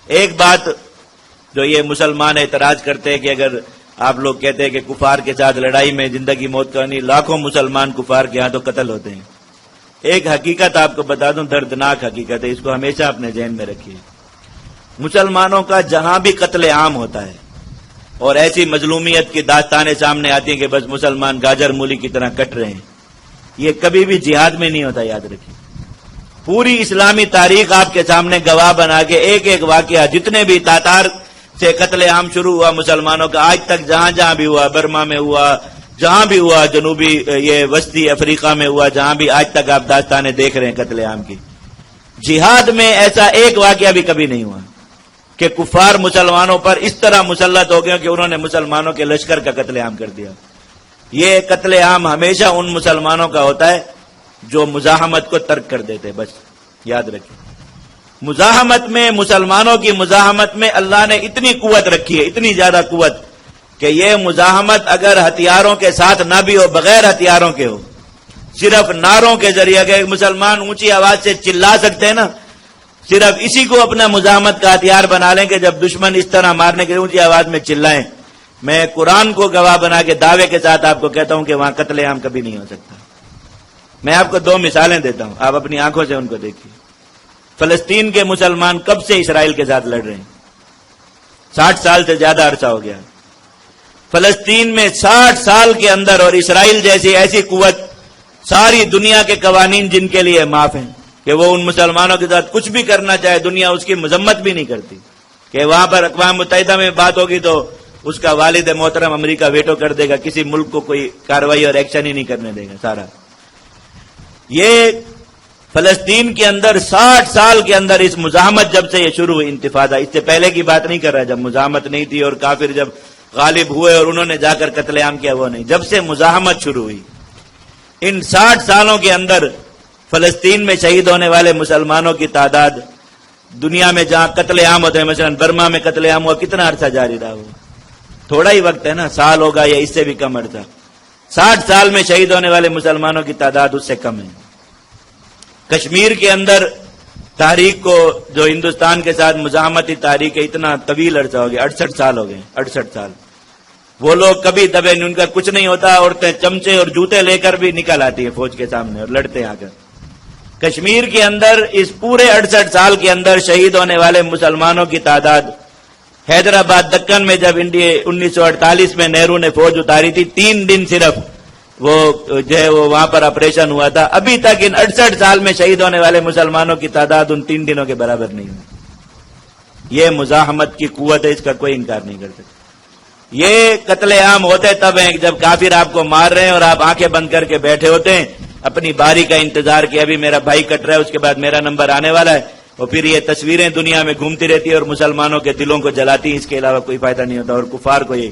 ایک بات جو یہ مسلمان اعتراض کرتے ہیں کہ اگر آپ لوگ کہتے ہیں کہ کفار کے ساتھ لڑائی میں زندگی موت کا نہیں، لاکھوں مسلمان کفار کے ہاں تو قتل ہوتے ہیں۔ ایک حقیقت آپ کو بتا دوں، دردناک حقیقت ہے، اس کو ہمیشہ اپنے ذہن میں رکھیے۔ مسلمانوں کا جہاں بھی قتل عام ہوتا ہے اور ایسی مظلومیت کی داستانیں سامنے آتی ہیں کہ بس مسلمان گاجر مولی کی طرح کٹ رہے ہیں، یہ کبھی بھی جہاد میں نہیں ہوتا، یاد رکھیے۔ پوری اسلامی تاریخ آپ کے سامنے گواہ بنا کے ایک ایک واقعہ، جتنے بھی تاتار سے قتل عام شروع ہوا مسلمانوں کا آج تک جہاں جہاں بھی ہوا، برما میں ہوا، جہاں بھی ہوا، جنوبی یہ وسطی افریقہ میں ہوا، جہاں بھی آج تک آپ داستانیں دیکھ رہے ہیں قتل عام کی، جہاد میں ایسا ایک واقعہ بھی کبھی نہیں ہوا کہ کفار مسلمانوں پر اس طرح مسلط ہو گئے کہ انہوں نے مسلمانوں کے لشکر کا قتل عام کر دیا۔ یہ قتل عام ہمیشہ ان مسلمانوں کا ہوتا ہے جو مزاحمت کو ترک کر دیتے، بس یاد رکھیں۔ مزاحمت میں، مسلمانوں کی مزاحمت میں اللہ نے اتنی قوت رکھی ہے، اتنی زیادہ قوت کہ یہ مزاحمت اگر ہتھیاروں کے ساتھ نہ بھی ہو، بغیر ہتھیاروں کے ہو، صرف نعروں کے ذریعے، اگر مسلمان اونچی آواز سے چلا سکتے ہیں نا، صرف اسی کو اپنا مزاحمت کا ہتھیار بنا لیں کہ جب دشمن اس طرح مارنے کے لیے اونچی آواز میں چلائیں۔ میں قرآن کو گواہ بنا کے دعوے کے ساتھ آپ کو کہتا ہوں کہ وہاں قتل عام کبھی نہیں ہو سکتا۔ میں آپ کو 2 مثالیں دیتا ہوں، آپ اپنی آنکھوں سے ان کو دیکھیے۔ فلسطین کے مسلمان کب سے اسرائیل کے ساتھ لڑ رہے ہیں؟ 60 سال سے زیادہ عرصہ ہو گیا۔ فلسطین میں 60 سال کے اندر، اور اسرائیل جیسی ایسی قوت، ساری دنیا کے قوانین جن کے لیے معاف ہیں کہ وہ ان مسلمانوں کے ساتھ کچھ بھی کرنا چاہے، دنیا اس کی مذمت بھی نہیں کرتی، کہ وہاں پر اقوام متحدہ میں بات ہوگی تو اس کا والد محترم امریکہ ویٹو کر دے گا، کسی ملک کو کوئی کارروائی اور ایکشن ہی نہیں کرنے دے گا سارا۔ یہ فلسطین کے اندر 60 سال کے اندر اس مزاحمت جب سے یہ شروع ہوئی انتفاضہ، اس سے پہلے کی بات نہیں کر رہا جب مزاحمت نہیں تھی اور کافر جب غالب ہوئے اور انہوں نے جا کر قتل عام کیا، وہ نہیں، جب سے مزاحمت شروع ہوئی ان 60 سالوں کے اندر فلسطین میں شہید ہونے والے مسلمانوں کی تعداد، دنیا میں جہاں قتل عام ہوتے ہیں، مثلا برما میں قتل عام ہوا، کتنا عرصہ جاری رہا؟ وہ تھوڑا ہی وقت ہے نا، سال ہوگا یا اس سے بھی کم عرصہ۔ 60 سال میں شہید ہونے والے مسلمانوں کی تعداد اس سے کم ہے۔ کشمیر کے اندر تاریخ کو، جو ہندوستان کے ساتھ مزاحمتی تاریخ ہے، اتنا طویل عرصہ ہو گیا، 68 سال ہو گئے، 68 سال۔ وہ لوگ کبھی دبے نہیں، ان کا کچھ نہیں ہوتا، عورتیں چمچے اور جوتے لے کر بھی نکل آتی ہیں فوج کے سامنے اور لڑتے ہیں آ کر۔ کشمیر کے اندر اس پورے 68 سال کے اندر شہید ہونے والے مسلمانوں کی تعداد، حیدرآباد دکن میں جب 1948 میں نہرو نے فوج اتاری تھی، 3 دن صرف وہ جو ہے وہ وہاں پر آپریشن ہوا تھا، ابھی تک ان 68 سال میں شہید ہونے والے مسلمانوں کی تعداد ان 3 دنوں کے برابر نہیں ہوئی۔ یہ مزاحمت کی قوت ہے، اس کا کوئی انکار نہیں کر سکتا۔ یہ قتل عام ہوتے تب ہیں جب کافر آپ کو مار رہے ہیں اور آپ آنکھیں بند کر کے بیٹھے ہوتے ہیں اپنی باری کا انتظار کہ ابھی میرا بھائی کٹ رہا ہے، اس کے بعد میرا نمبر آنے والا ہے، اور پھر یہ تصویریں دنیا میں گھومتی رہتی ہے اور مسلمانوں کے دلوں کو جلاتی ہیں، اس کے علاوہ کوئی فائدہ نہیں ہوتا۔ اور کفار کو یہ،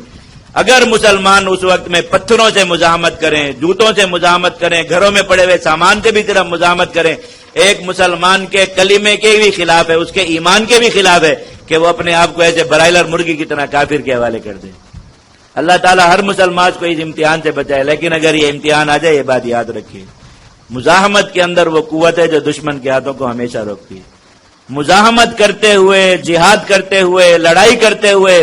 اگر مسلمان اس وقت میں پتھروں سے مزاحمت کریں، جوتوں سے مزاحمت کریں، گھروں میں پڑے ہوئے سامان سے بھی صرف مزاحمت کریں، ایک مسلمان کے کلمے کے بھی خلاف ہے، اس کے ایمان کے بھی خلاف ہے کہ وہ اپنے آپ کو ایسے برائلر مرغی کی طرح کافر کے حوالے کر دے۔ اللہ تعالیٰ ہر مسلمان کو اس امتحان سے بچائے، لیکن اگر یہ امتحان آ جائے، یہ بات یاد رکھیے، مزاحمت کے اندر وہ قوت ہے جو دشمن کے ہاتھوں کو ہمیشہ روکتی ہے۔ مزاحمت کرتے ہوئے، جہاد کرتے ہوئے، لڑائی کرتے ہوئے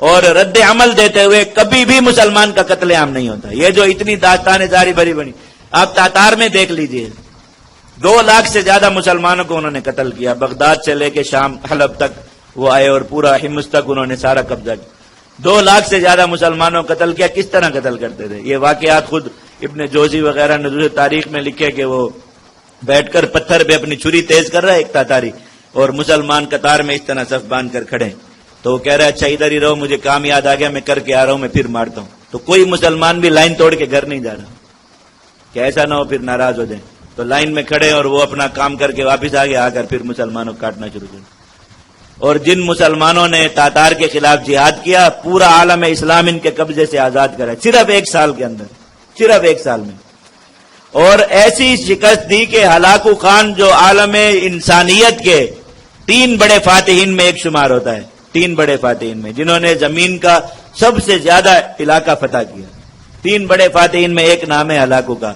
اور رد عمل دیتے ہوئے کبھی بھی مسلمان کا قتل عام نہیں ہوتا۔ یہ جو اتنی داستانیں ساری بھری بنی، آپ تاتار میں دیکھ لیجئے، 2 لاکھ سے زیادہ مسلمانوں کو انہوں نے قتل کیا، بغداد سے لے کے شام حلب تک وہ آئے اور پورا حمص تک انہوں نے سارا قبضہ کیا۔ 2 لاکھ سے زیادہ مسلمانوں کو قتل کیا۔ کس طرح قتل کرتے تھے؟ یہ واقعات خود ابن جوزی وغیرہ نے دوسری تاریخ میں لکھے کہ وہ بیٹھ کر پتھر پہ اپنی چھری تیز کر رہا ہے ایک تاتاری، اور مسلمان قطار میں اس طرح صف باندھ کر کھڑے، تو وہ کہہ رہا ہے اچھا ادھر ہی رہو، مجھے کام یاد آ گیا، میں کر کے آ رہا ہوں، میں پھر مارتا ہوں۔ تو کوئی مسلمان بھی لائن توڑ کے گھر نہیں جا رہا کہ ایسا نہ ہو پھر ناراض ہو جائیں، تو لائن میں کھڑے اور وہ اپنا کام کر کے واپس آ گیا، آ کر پھر مسلمانوں کو کاٹنا شروع کر۔ اور جن مسلمانوں نے تاتار کے خلاف جہاد کیا، پورا عالم اسلام ان کے قبضے سے آزاد کرا، صرف 1 سال کے اندر، صرف 1 سال میں۔ اور ایسی شکست دی کہ ہلاکو خان جو عالم انسانیت کے 3 بڑے فاتحین میں ایک شمار ہوتا ہے، 3 بڑے فاتحین میں، جنہوں نے زمین کا سب سے زیادہ علاقہ فتح کیا، 3 بڑے فاتحین میں ایک نام ہے ہلاکو کا۔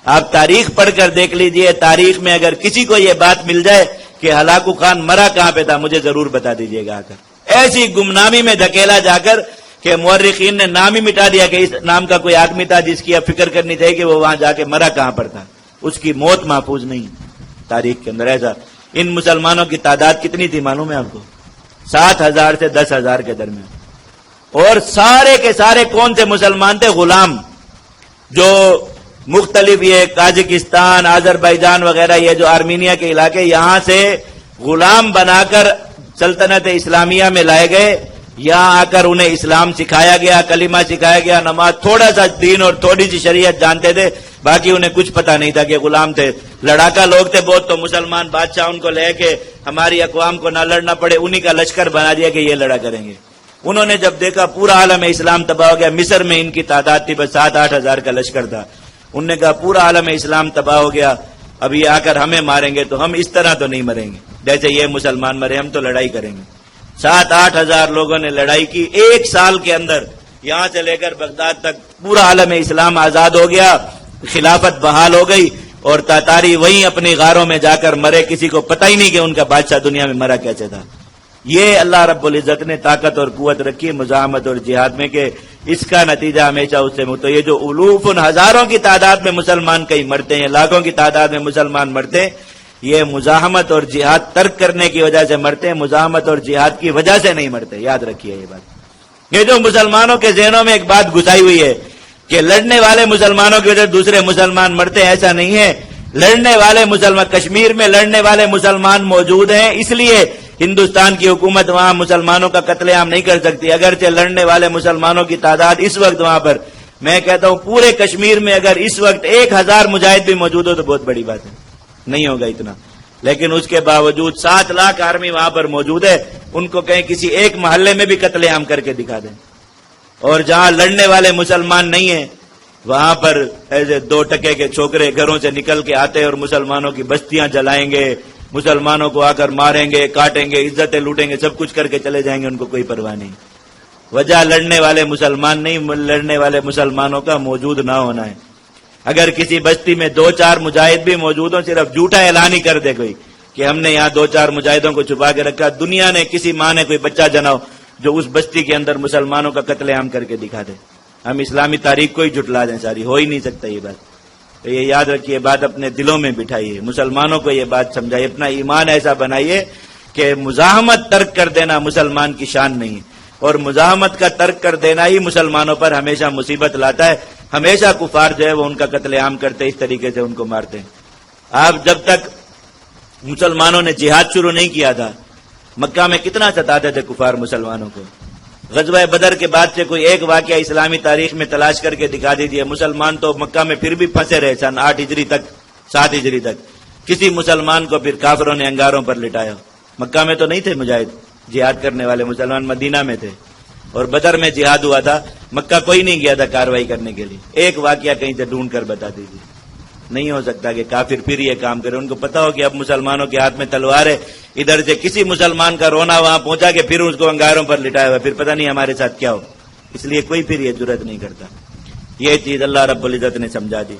آپ تاریخ پڑھ کر دیکھ لیجئے، تاریخ میں اگر کسی کو یہ بات مل جائے کہ کہ ہلاکو خان مرا کہاں پہ تھا مجھے ضرور بتا دیجیے گا آ کر. ایسی گمنامی میں دھکیلا جا کر کہ مورخین نے نام ہی مٹا دیا کہ اس نام کا کوئی آدمی تھا جس کی اب فکر کرنی چاہیے کہ وہ وہاں جا کے مرا کہاں پر تھا. اس کی موت محفوظ نہیں تاریخ کے اندر. ایسا ان مسلمانوں کی تعداد کتنی تھی معلوم ہے آپ کو؟ 7,000 سے 10,000 کے درمیان. اور سارے کے سارے کون سے مسلمان تھے؟ غلام. جو مختلف یہ تاجکستان، آذربائیجان وغیرہ یہ جو آرمینیا کے علاقے یہاں سے غلام بنا کر سلطنت اسلامیہ میں لائے گئے. یہاں آ کر انہیں اسلام سکھایا گیا، کلمہ سکھایا گیا، نماز، تھوڑا سا دین اور تھوڑی سی شریعت جانتے تھے، باقی انہیں کچھ پتا نہیں تھا کہ غلام تھے. لڑاکا لوگ تھے بہت، تو مسلمان بادشاہ ان کو لے کے ہماری اقوام کو نہ لڑنا پڑے انہی کا لشکر بنا دیا کہ یہ لڑا کریں گے. انہوں نے جب دیکھا پورا عالم اسلام تباہ ہو گیا، مصر میں ان کی تعداد تھی بس 7-8 ہزار کا لشکر تھا. انہوں نے کہا پورا عالم اسلام تباہ ہو گیا، اب یہ آ کر ہمیں ماریں گے تو ہم اس طرح تو نہیں مریں گے جیسے یہ مسلمان مرے، ہم تو لڑائی کریں گے. 7-8 ہزار لوگوں نے لڑائی کی. 1 سال کے اندر یہاں سے لے کر بغداد تک پورا عالم اسلام آزاد ہو گیا، خلافت بحال ہو گئی، اور تاتاری وہیں اپنی غاروں میں جا کر مرے. کسی کو پتہ ہی نہیں کہ ان کا بادشاہ دنیا میں مرا کیسے تھا. یہ اللہ رب العزت نے طاقت اور قوت رکھی مزاحمت اور جہاد میں کہ اس کا نتیجہ ہمیشہ اس سے تو یہ جو الوف ہزاروں کی تعداد میں مسلمان کہیں مرتے ہیں، لاکھوں کی تعداد میں مسلمان مرتے ہیں، یہ مزاحمت اور جہاد ترک کرنے کی وجہ سے مرتے ہیں، مزاحمت اور جہاد کی وجہ سے نہیں مرتے. یاد رکھیے یہ بات. یہ جو مسلمانوں کے ذہنوں میں ایک بات گھسائی ہوئی ہے کہ لڑنے والے مسلمانوں کی وجہ سے دوسرے مسلمان مرتے ہیں، ایسا نہیں ہے. لڑنے والے مسلمان، کشمیر میں لڑنے والے مسلمان موجود ہیں، اس لیے ہندوستان کی حکومت وہاں مسلمانوں کا قتل عام نہیں کر سکتی. اگرچہ لڑنے والے مسلمانوں کی تعداد اس وقت وہاں پر، میں کہتا ہوں پورے کشمیر میں اگر اس وقت 1,000 مجاہد بھی موجود ہو تو بہت بڑی بات ہے، نہیں ہوگا اتنا. لیکن اس کے باوجود 7 لاکھ آرمی وہاں پر موجود ہے، ان کو کہیں کسی ایک محلے میں بھی قتل عام کر کے دکھا دیں. اور جہاں لڑنے والے مسلمان نہیں ہیں وہاں پر ایسے 2 ٹکے کے چھوکرے گھروں سے نکل کے آتے اور مسلمانوں کی بستیاں جلائیں گے، مسلمانوں کو آ کر ماریں گے، کاٹیں گے، عزتیں لوٹیں گے، سب کچھ کر کے چلے جائیں گے، ان کو کوئی پرواہ نہیں. وجہ لڑنے والے مسلمان نہیں، لڑنے والے مسلمانوں کا موجود نہ ہونا ہے. اگر کسی بستی میں 2-4 مجاہد بھی موجود ہوں، صرف جھوٹا اعلان ہی کر دے کوئی کہ ہم نے یہاں 2-4 مجاہدوں کو چھپا کے رکھا، دنیا نے کسی ماں نے کوئی بچہ جناؤ جو اس بستی کے اندر مسلمانوں کا قتل عام کر کے دکھا دے. ہم اسلامی تاریخ کو ہی جھٹلا دیں ساری، ہو ہی نہیں سکتا یہ بات. تو یہ یاد رکھیے، بات اپنے دلوں میں بٹھائیے، مسلمانوں کو یہ بات سمجھائیے، اپنا ایمان ایسا بنائیے کہ مزاحمت ترک کر دینا مسلمان کی شان نہیں، اور مزاحمت کا ترک کر دینا ہی مسلمانوں پر ہمیشہ مصیبت لاتا ہے. ہمیشہ کفار جو ہے وہ ان کا قتل عام کرتے، اس طریقے سے ان کو مارتے ہیں. آپ جب تک مسلمانوں نے جہاد شروع نہیں کیا تھا، مکہ میں کتنا ستاتے تھے کفار مسلمانوں کو. غزوہ بدر کے بعد سے کوئی ایک واقعہ اسلامی تاریخ میں تلاش کر کے دکھا دیجیے. مسلمان تو مکہ میں پھر بھی پھنسے رہے سن 8 ہجری تک، 7 ہجری تک. کسی مسلمان کو پھر کافروں نے انگاروں پر لٹایا. مکہ میں تو نہیں تھے مجاہد جہاد کرنے والے، مسلمان مدینہ میں تھے، اور بدر میں جہاد ہوا تھا. مکہ کوئی نہیں گیا تھا کاروائی کرنے کے لیے. ایک واقعہ کہیں سے ڈھونڈ کر بتا دیجیے. نہیں ہو سکتا کہ کافر پھر یہ کام کرے. ان کو پتا ہو کہ اب مسلمانوں کے ہاتھ میں تلوار ہے، ادھر سے کسی مسلمان کا رونا وہاں پہنچا کہ پھر اس کو انگاروں پر لٹایا ہوا، پھر پتہ نہیں ہمارے ساتھ کیا ہو. اس لیے کوئی پھر یہ جرأت نہیں کرتا. یہ چیز اللہ رب العزت نے سمجھا دی.